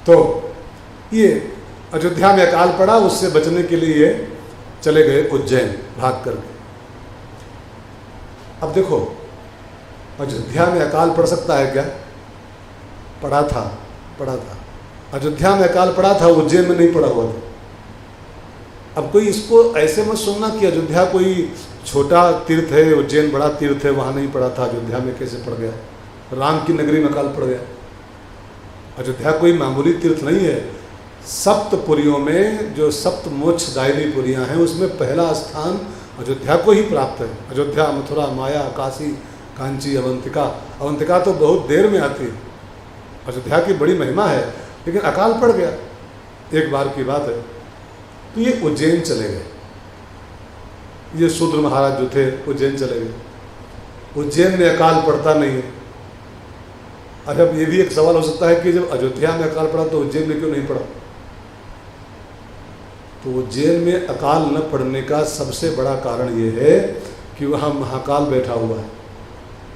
तो ये अयोध्या में अकाल पड़ा, उससे बचने के लिए ये चले गए उज्जैन भाग करके। अब देखो, अयोध्या में अकाल पड़ सकता है क्या? पड़ा था। अयोध्या में अकाल पड़ा था, उज्जैन में नहीं पड़ा हुआ था। अब कोई इसको ऐसे मत सुनना कि अयोध्या कोई छोटा तीर्थ है, उज्जैन बड़ा तीर्थ है, वहाँ नहीं पड़ा था, अयोध्या में कैसे पड़ गया? राम की नगरी में अकाल पड़ गया। अयोध्या कोई मामूली तीर्थ नहीं है। सप्तपुरियों में जो सप्त मोक्षदायिनी पुरियाँ हैं, उसमें पहला स्थान अयोध्या को ही प्राप्त है। अयोध्या, मथुरा, माया, काशी, कांची, अवंतिका। अवंतिका तो बहुत देर में आती है। अयोध्या की बड़ी महिमा है, लेकिन अकाल पड़ गया, एक बार की बात है। तो ये उज्जैन चले गए। ये शूद्र महाराज जो थे उज्जैन चले गए। उज्जैन में अकाल पड़ता नहीं है। अच्छा, ये भी एक सवाल हो सकता है कि जब अयोध्या में अकाल पड़ा तो उज्जैन में क्यों नहीं पड़ा? तो उज्जैन में अकाल न पड़ने का सबसे बड़ा कारण ये है कि वहाँ महाकाल बैठा हुआ है,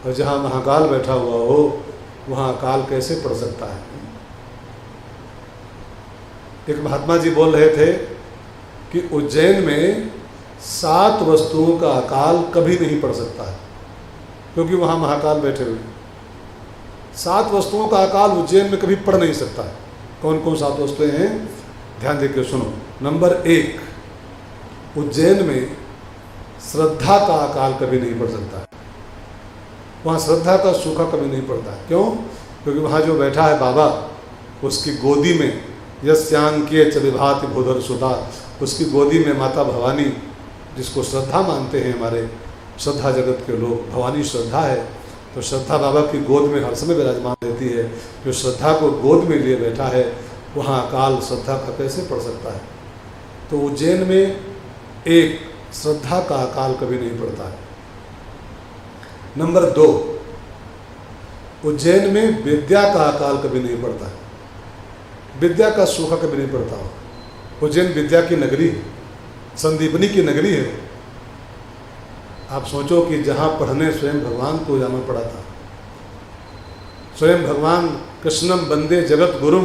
और जहाँ महाकाल बैठा हुआ हो वहाँ अकाल कैसे पड़ सकता है? एक महात्मा जी बोल रहे थे कि उज्जैन में 7 वस्तुओं का अकाल कभी नहीं पड़ सकता है, क्योंकि वहाँ महाकाल बैठे हुए। 7 वस्तुओं का अकाल उज्जैन में कभी पड़ नहीं सकता है। कौन कौन 7 वस्तुएं हैं? ध्यान देकर सुनो। नंबर 1, उज्जैन में श्रद्धा का अकाल कभी नहीं पड़ सकता है। वहाँ श्रद्धा का सूखा कभी नहीं पड़ता है। क्यों? क्योंकि वहाँ जो बैठा है बाबा, उसकी गोदी में यस्यांके च विभाति भूधर सुधा, उसकी गोदी में माता भवानी, जिसको श्रद्धा मानते हैं हमारे श्रद्धा जगत के लोग, भवानी श्रद्धा है, तो श्रद्धा बाबा की गोद में हर समय विराजमान रहती है। जो श्रद्धा को गोद में लिए बैठा है, वहाँ अकाल श्रद्धा का कैसे पड़ सकता है? तो उज्जैन में एक, श्रद्धा का अकाल कभी नहीं पड़ता है। नंबर 2, उज्जैन में विद्या का अकाल कभी नहीं पड़ता है। विद्या का सूखा कभी नहीं पड़ता हो। उज्जैन विद्या की नगरी है, संदीपनी की नगरी है। आप सोचो कि जहाँ पढ़ने स्वयं भगवान को जाना पड़ा था, स्वयं भगवान कृष्णम वंदे जगत गुरुम,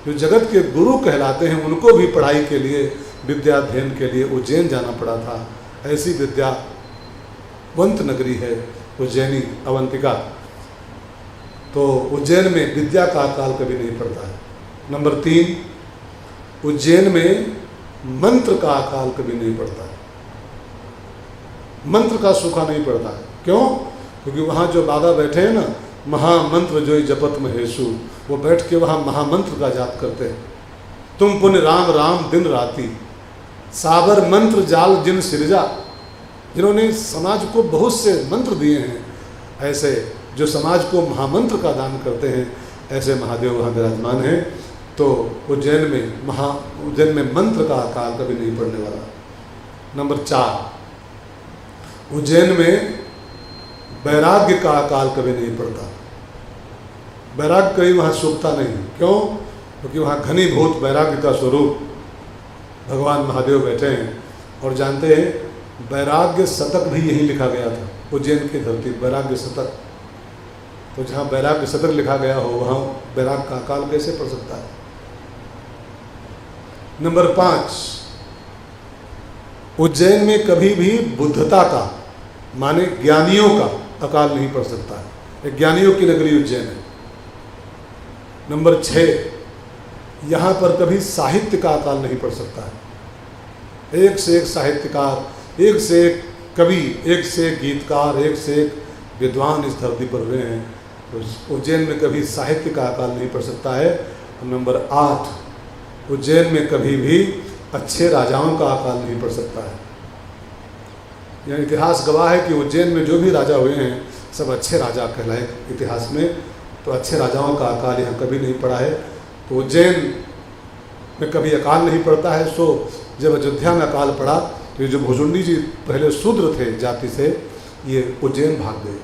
जो जगत के गुरु कहलाते हैं, उनको भी पढ़ाई के लिए, विद्याध्ययन के लिए उज्जैन जाना पड़ा था। ऐसी विद्यावंत नगरी है उज्जैनी, अवंतिका। तो उज्जैन में विद्या का अकाल कभी नहीं पड़ता है। नंबर 3, उज्जैन में मंत्र का अकाल कभी नहीं पड़ता है। मंत्र का सूखा नहीं पड़ता है। क्यों? क्योंकि वहाँ जो बाबा बैठे हैं ना, महामंत्र जो जपत महेशु, वो बैठ के वहाँ महामंत्र का जाप करते हैं। तुम पुण्य राम राम दिन राती, साबर मंत्र जाल जिन सिरजा, जिन्होंने समाज को बहुत से मंत्र दिए हैं, ऐसे जो समाज को महामंत्र का दान करते हैं, ऐसे महादेव वहाँ विराजमान हैं। तो उज्जैन में मंत्र का अकाल कभी नहीं पड़ने वाला। नंबर 4, उज्जैन में वैराग्य का अकाल कभी नहीं पड़ता। वैराग्य कभी वहाँ सूखता नहीं। क्यों? क्योंकि वहाँ घनीभूत वैराग्य का स्वरूप भगवान महादेव बैठे हैं। और जानते हैं, वैराग्य शतक भी यहीं लिखा गया था, उज्जैन की धरती, वैराग्य शतक। तो जहाँ वैराग्य शतक लिखा गया हो, वहाँ वैराग्य का अकाल कैसे पड़ सकता है? नंबर 5, उज्जैन में कभी भी बुद्धता का, माने ज्ञानियों का अकाल नहीं पड़ सकता है। ज्ञानियों की नगरी उज्जैन है। नंबर 6, यहाँ पर कभी साहित्य का अकाल नहीं पड़ सकता है। एक से एक साहित्यकार, एक से एक कवि, एक से एक गीतकार, एक से एक विद्वान इस धरती पर हुए हैं। तो उज्जैन में कभी साहित्य का अकाल नहीं पड़ सकता है। नंबर 8, उज्जैन में कभी भी अच्छे राजाओं का अकाल नहीं पड़ सकता है। यह इतिहास गवाह है कि उज्जैन में जो भी राजा हुए हैं, सब अच्छे राजा कहलाए इतिहास में। तो अच्छे राजाओं का अकाल यहाँ कभी नहीं पड़ा है। तो उज्जैन में कभी अकाल नहीं पड़ता है। सो जब अयोध्या में अकाल पड़ा, तो ये जो भुजुंडी जी पहले शूद्र थे जाति से, ये उज्जैन भाग गए।